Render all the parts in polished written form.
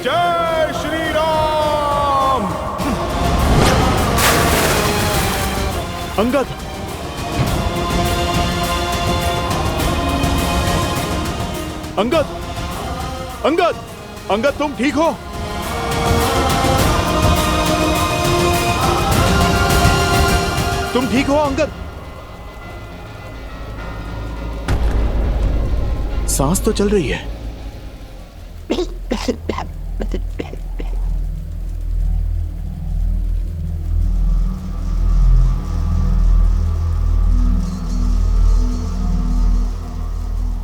जय श्री राम। अंगद, अंगद, अंगद, अंगद, तुम ठीक हो? तुम ठीक हो अंगद? सांस तो चल रही है।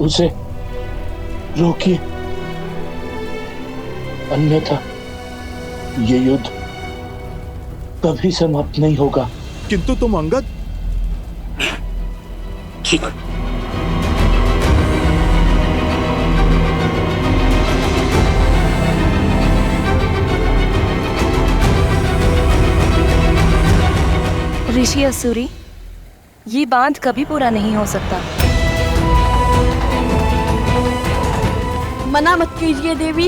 उसे रोकिए, अन्यथा ये युद्ध कभी समाप्त नहीं होगा। किंतु तुम अंगद, ठीक। ऋषि असुरी, ये बांध कभी पूरा नहीं हो सकता। मना मत कीजिए देवी।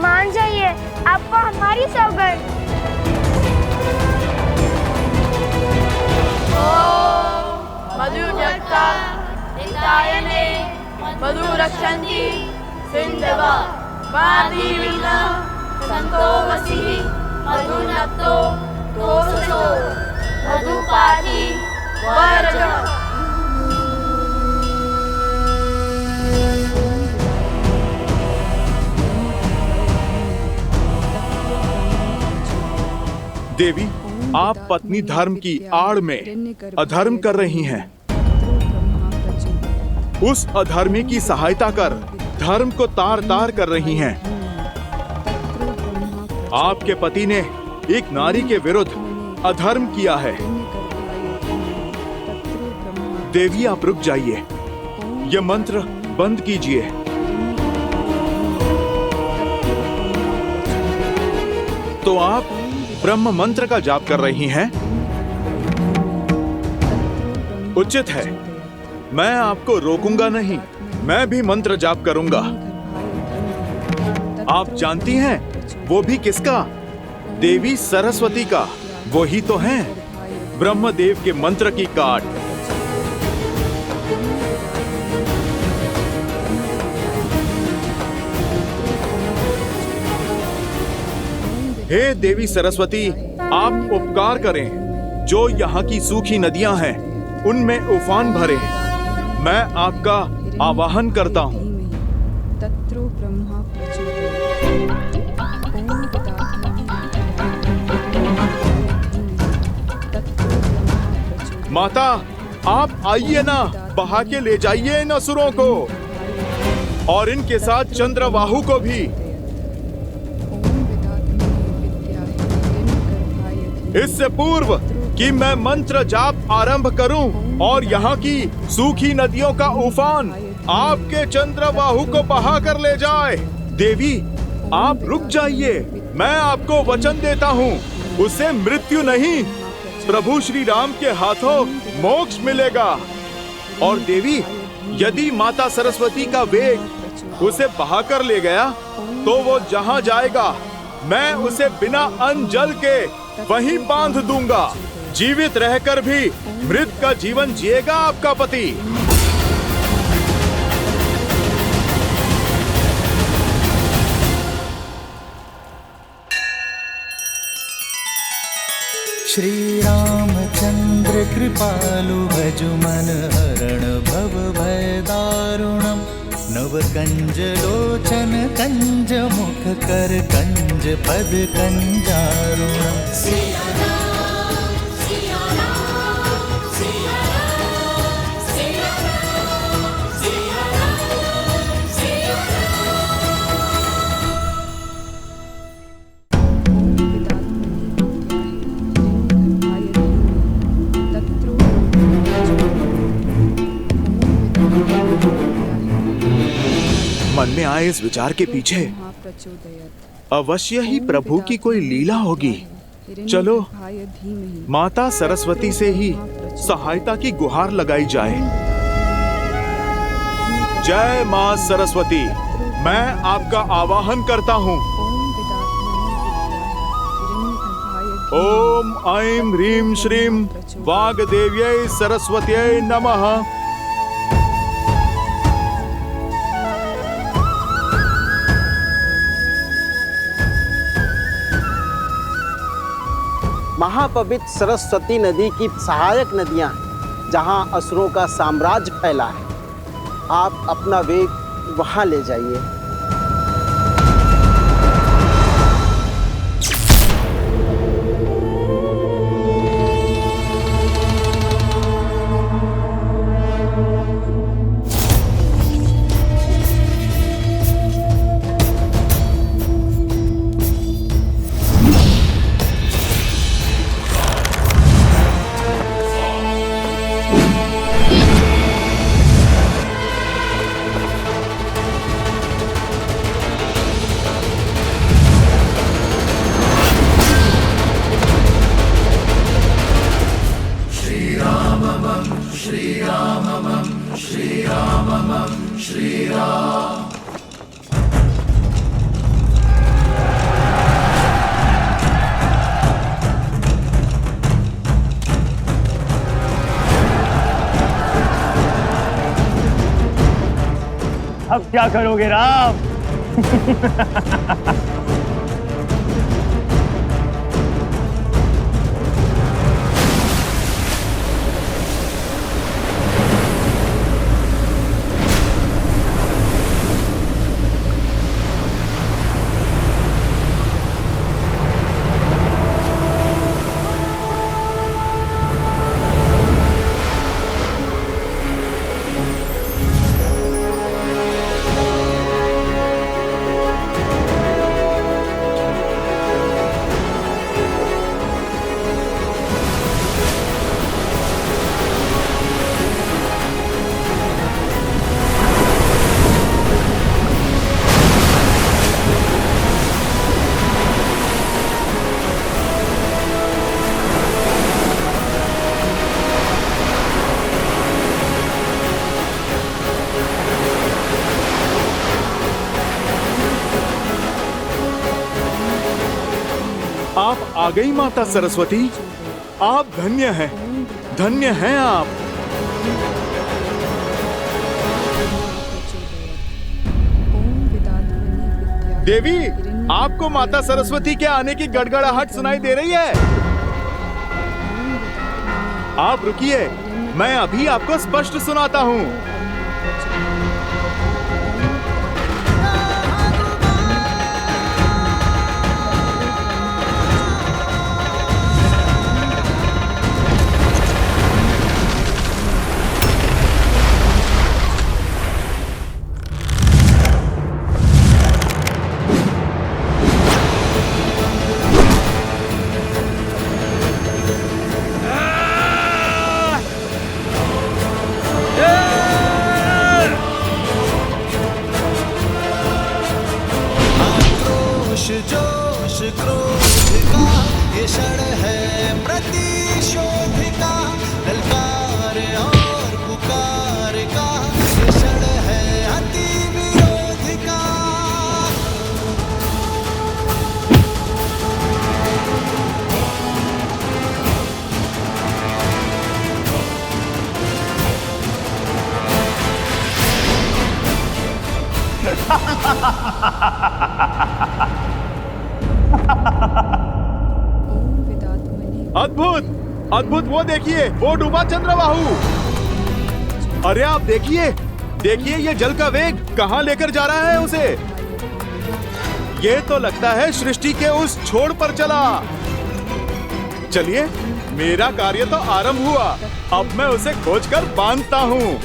मान जाइए, आपको हमारी सौगंध। मधुजक्ता नितायने मधु रक्षन्ति सिन्धवा वादिविल्ला संतो वसी मधुनक्तो तोसो मधुपाति वरज। देवी, आप पत्नी धर्म की आड़ में अधर्म कर रही हैं। उस अधर्मी की सहायता कर धर्म को तार तार कर रही हैं। आपके पति ने एक नारी के विरुद्ध अधर्म किया है। देवी, आप रुक जाइए, यह मंत्र बंद कीजिए। तो आप ब्रह्म मंत्र का जाप कर रही हैं? उचित है, मैं आपको रोकूंगा नहीं, मैं भी मंत्र जाप करूंगा। आप जानती हैं वो भी किसका? देवी सरस्वती का। वो ही तो हैं ब्रह्मदेव के मंत्र की काट। हे देवी सरस्वती, आप उपकार करें, जो यहाँ की सूखी नदियां हैं उनमें उफान भरे। मैं आपका आवाहन करता हूँ। माता, आप आइए ना, बहा के ले जाइए इन असुरों को और इनके साथ चंद्रवाहु को भी। इससे पूर्व कि मैं मंत्र जाप आरंभ करूं और यहाँ की सूखी नदियों का उफान आपके चंद्रवाहु को बहा कर ले जाए। देवी, आप रुक जाइए, मैं आपको वचन देता हूँ, उसे मृत्यु नहीं, प्रभु श्री राम के हाथों मोक्ष मिलेगा। और देवी, यदि माता सरस्वती का वेग उसे बहा कर ले गया तो वो जहाँ जाएगा मैं उसे बिना अन्न जल के वहीं बांध दूंगा। जीवित रहकर भी मृत का जीवन जिएगा आपका पति। श्री रामचंद्र कृपालु भजु मन हरण भव भय दारुणम। नव कंज लोचन कंज मुख कर कंज पद कंजारुणम। मन में आए इस विचार के पीछे अवश्य ही प्रभु की कोई लीला होगी। चलो माता सरस्वती से ही सहायता की गुहार लगाई जाए। जय माँ सरस्वती, मैं आपका आवाहन करता हूँ। ओम ऐं ह्रीं श्रीं वाग्देव्यै सरस्वत्यै नमः। महापवित्र सरस्वती नदी की सहायक नदियां हैं, जहां असुरों का साम्राज्य फैला है। आप अपना वेग वहां ले जाइए। अब क्या करोगे राम? आप आ गई माता सरस्वती, आप धन्य हैं, धन्य हैं आप। देवी, आपको माता सरस्वती के आने की गड़गड़ाहट सुनाई दे रही है? आप रुकिए, मैं अभी आपको स्पष्ट सुनाता हूँ। जोश क्रोध का ये क्षण है प्रतिशोध का, ललकार और पुकार का ये क्षण है अति विरोध का। अद्भुत, अद्भुत, वो देखिए, वो डूबा चंद्रबाहु। अरे आप देखिए, देखिए ये जल का वेग कहाँ लेकर जा रहा है उसे। ये तो लगता है सृष्टि के उस छोर पर चला। चलिए, मेरा कार्य तो आरंभ हुआ, अब मैं उसे खोजकर बांधता हूँ।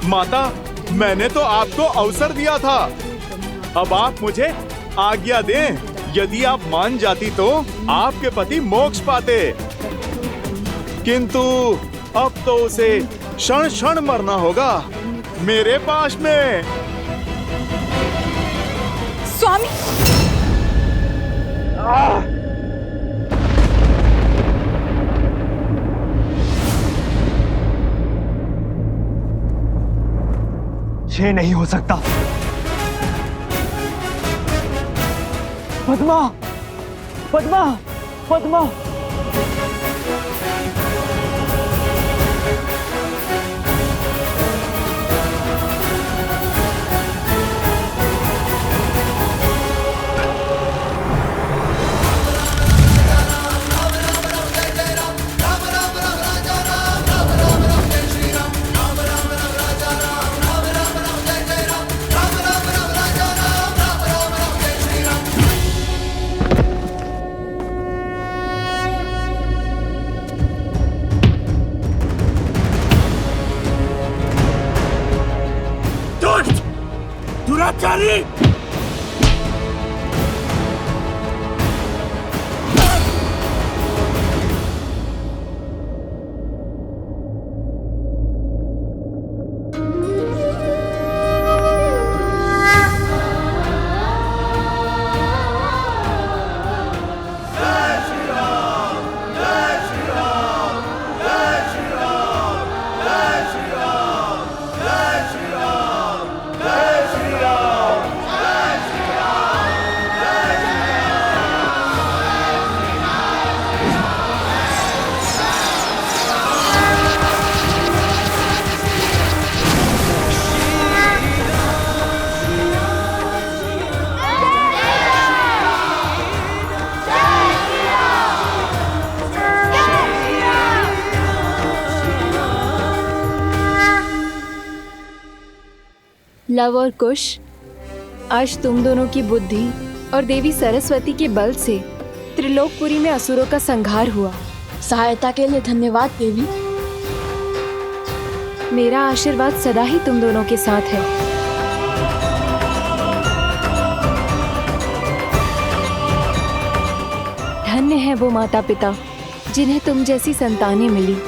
माता, मैंने तो आपको अवसर दिया था, अब आप मुझे आज्ञा दें। यदि आप मान जाती तो आपके पति मोक्ष पाते, किंतु अब तो उसे क्षण क्षण मरना होगा मेरे पास में। स्वामी, ये नहीं हो सकता। पद्मा, पद्मा, पद्मा। दुराचारी! लव और कुश, आज तुम दोनों की बुद्धि और देवी सरस्वती के बल से त्रिलोकपुरी में असुरों का संहार हुआ। सहायता के लिए धन्यवाद देवी। मेरा आशीर्वाद सदा ही तुम दोनों के साथ है। धन्य है वो माता पिता जिन्हें तुम जैसी संतानें मिली।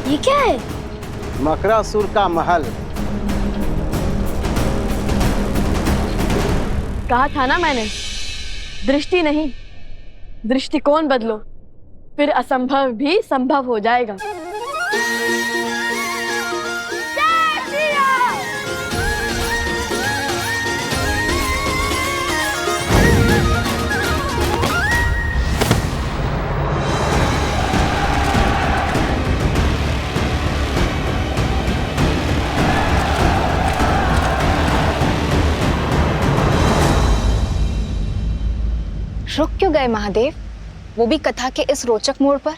ये क्या है? मकरासुर का महल। कहा था ना मैंने, दृष्टि नहीं दृष्टिकोण बदलो, फिर असंभव भी संभव हो जाएगा। रुक क्यों गए महादेव, वो भी कथा के इस रोचक मोड़ पर?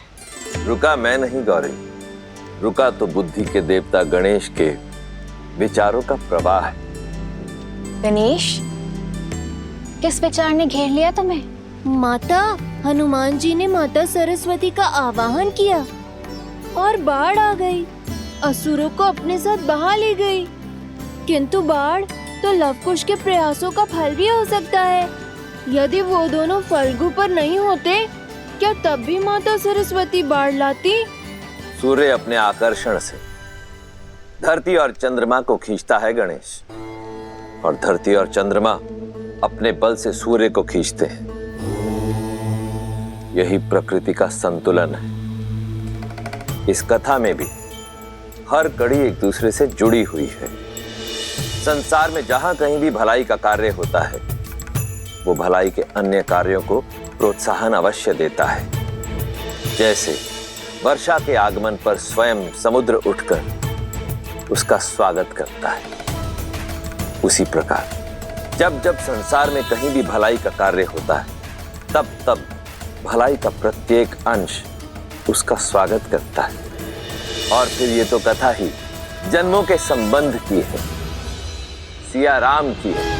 रुका मैं नहीं गौरी, रुका तो बुद्धि के देवता गणेश के विचारों का प्रवाह है। गणेश, किस विचार ने घेर लिया तुम्हें? माता, हनुमान जी ने माता सरस्वती का आवाहन किया और बाढ़ आ गई, असुरों को अपने साथ बहा ले गई। किंतु बाढ़ तो लवकुश के प्रयासों का फल भी हो सकता है। यदि वो दोनों फल्गु पर नहीं होते, क्या तब भी माता सरस्वती बाढ़ लाती? सूर्य अपने आकर्षण से धरती और चंद्रमा को खींचता है गणेश, और धरती और चंद्रमा अपने बल से सूर्य को खींचते हैं। यही प्रकृति का संतुलन है। इस कथा में भी हर कड़ी एक दूसरे से जुड़ी हुई है। संसार में जहां कहीं भी भलाई का कार्य होता है, वो भलाई के अन्य कार्यों को प्रोत्साहन अवश्य देता है। जैसे वर्षा के आगमन पर स्वयं समुद्र उठकर उसका स्वागत करता है, उसी प्रकार जब जब संसार में कहीं भी भलाई का कार्य होता है, तब तब भलाई का प्रत्येक अंश उसका स्वागत करता है। और फिर ये तो कथा ही जन्मों के संबंध की है, सिया राम की है।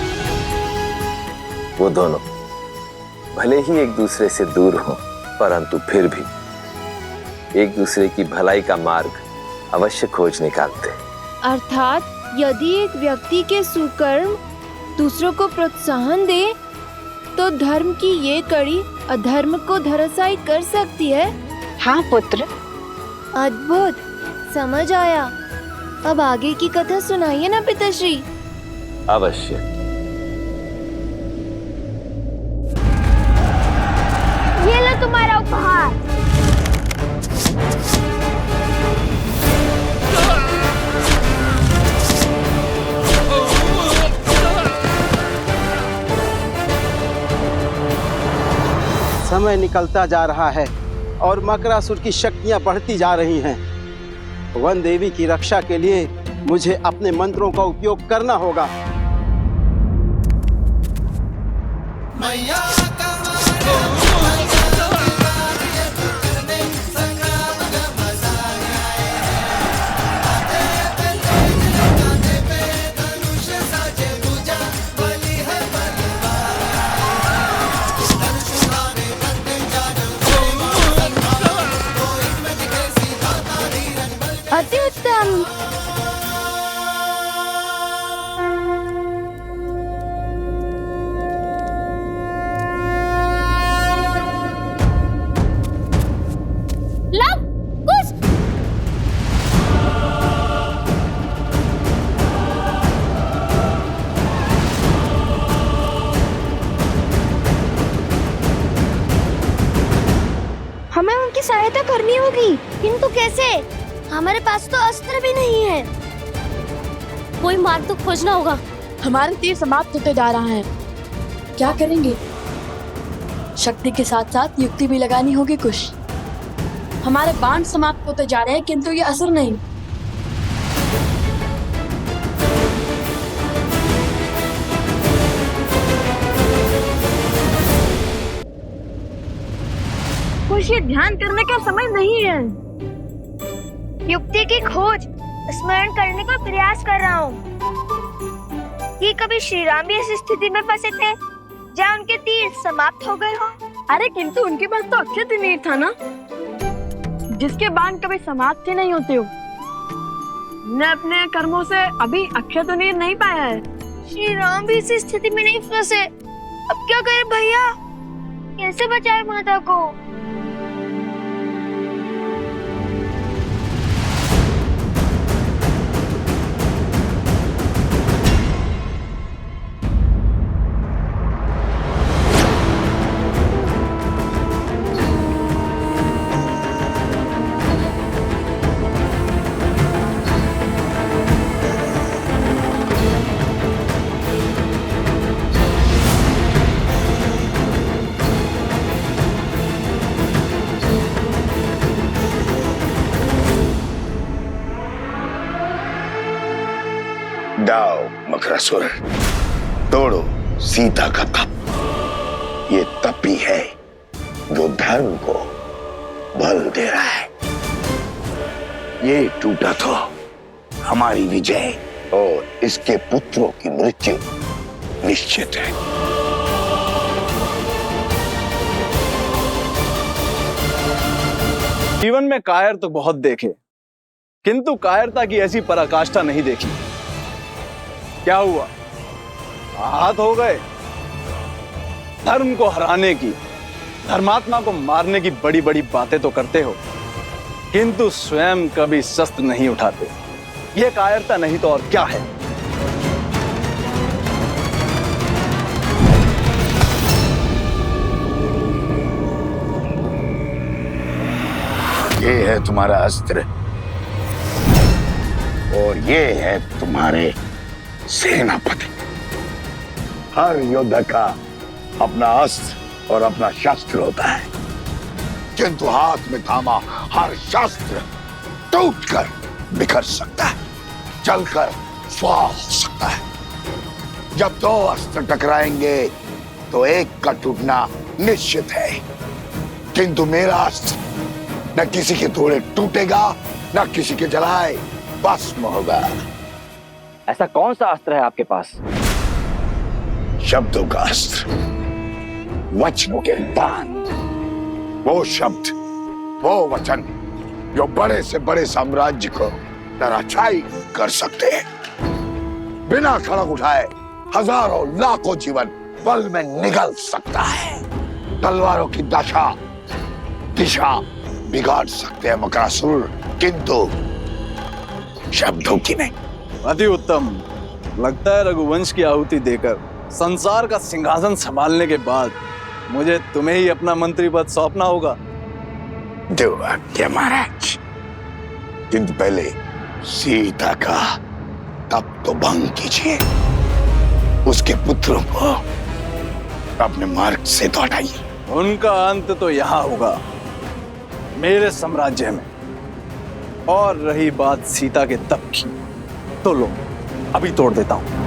वो दोनों भले ही एक दूसरे से दूर हों, परंतु फिर भी एक दूसरे की भलाई का मार्ग अवश्य खोज निकालते हैं। अर्थात यदि एक व्यक्ति के सुकर्म दूसरों को प्रोत्साहन दे, तो धर्म की ये कड़ी अधर्म को धराशायी कर सकती है। हाँ पुत्र। अद्भुत। समझ आया। अब आगे की कथा सुनाइए ना पिताश्री। अवश्य। ये लो तुम्हारा उपहार। समय निकलता जा रहा है और मकरासुर की शक्तियां बढ़ती जा रही हैं। वन देवी की रक्षा के लिए मुझे अपने मंत्रों का उपयोग करना होगा। मैया अति उत्तम। लव कुछ हमें उनकी सहायता करनी होगी, किंतु कैसे? हमारे पास तो अस्त्र भी नहीं है। कोई मार्ग तो खोजना होगा। हमारे तीर समाप्त होते जा रहा है। क्या करेंगे? शक्ति के साथ साथ युक्ति भी लगानी होगी कुछ। हमारे बाण समाप्त होते जा रहे हैं किंतु ये असर नहीं। कुछ ये ध्यान करने का समय नहीं है। युक्ति की खोज स्मरण करने का प्रयास कर रहा हूँ। कि कभी श्री राम भी इस स्थिति में फंसे थे जहाँ उनके तीर समाप्त हो गए हो। अरे किंतु उनके पास तो अक्षय तीर था ना, जिसके बाण कभी समाप्त ही नहीं होते हो। ने अपने कर्मों से अभी अक्षय तीर नहीं पाया है। श्री राम भी इस स्थिति में नहीं फंसे। अब क्या करें भैया? कैसे बचाए माता को? दाओ मकरासुर, तोड़ो सीता का तप। ये तप ही है जो धर्म को बल दे रहा है। ये टूटा तो हमारी विजय और इसके पुत्रों की मृत्यु निश्चित है। जीवन में कायर तो बहुत देखे, किंतु कायरता की ऐसी पराकाष्ठा नहीं देखी। क्या हुआ? आहत हो गए? धर्म को हराने की, धर्मात्मा को मारने की बड़ी बड़ी बातें तो करते हो, किंतु स्वयं कभी शस्त्र नहीं उठाते। यह कायरता नहीं तो और क्या है? ये है तुम्हारा अस्त्र और ये है तुम्हारे सेनापति। हर योद्धा का अपना अस्त्र और अपना शस्त्र होता है, किंतु हाथ में थामा हर शस्त्र टूटकर बिखर सकता है, जलकर स्वाह हो सकता है। जब दो अस्त्र टकराएंगे तो एक का टूटना निश्चित है, किंतु मेरा अस्त्र न किसी के थोड़े टूटेगा न किसी के जलाए भस्म होगा। ऐसा कौन सा अस्त्र है आपके पास? शब्दों का अस्त्र, वचनों के बाण। वो शब्द, वो वचन जो बड़े से बड़े साम्राज्य को धराशायी कर सकते हैं। बिना खड़क उठाए हजारों लाखों जीवन पल में निगल सकता है। तलवारों की दिशा बिगाड़ सकते हैं मकरासुर, किंतु शब्दों की नहीं। अति उत्तम। लगता है रघुवंश की आहुति देकर संसार का सिंहासन संभालने के बाद मुझे तुम्हें ही अपना मंत्री पद सौंपना होगा। दो आज्ञा महाराज, किंतु पहले सीता का तप तो भंग कीजिए, उसके पुत्रों को अपने मार्ग से तो हटाइए। उनका अंत तो यहाँ होगा, मेरे साम्राज्य में। और रही बात सीता के तप की, तो लो अभी तोड़ देता हूं।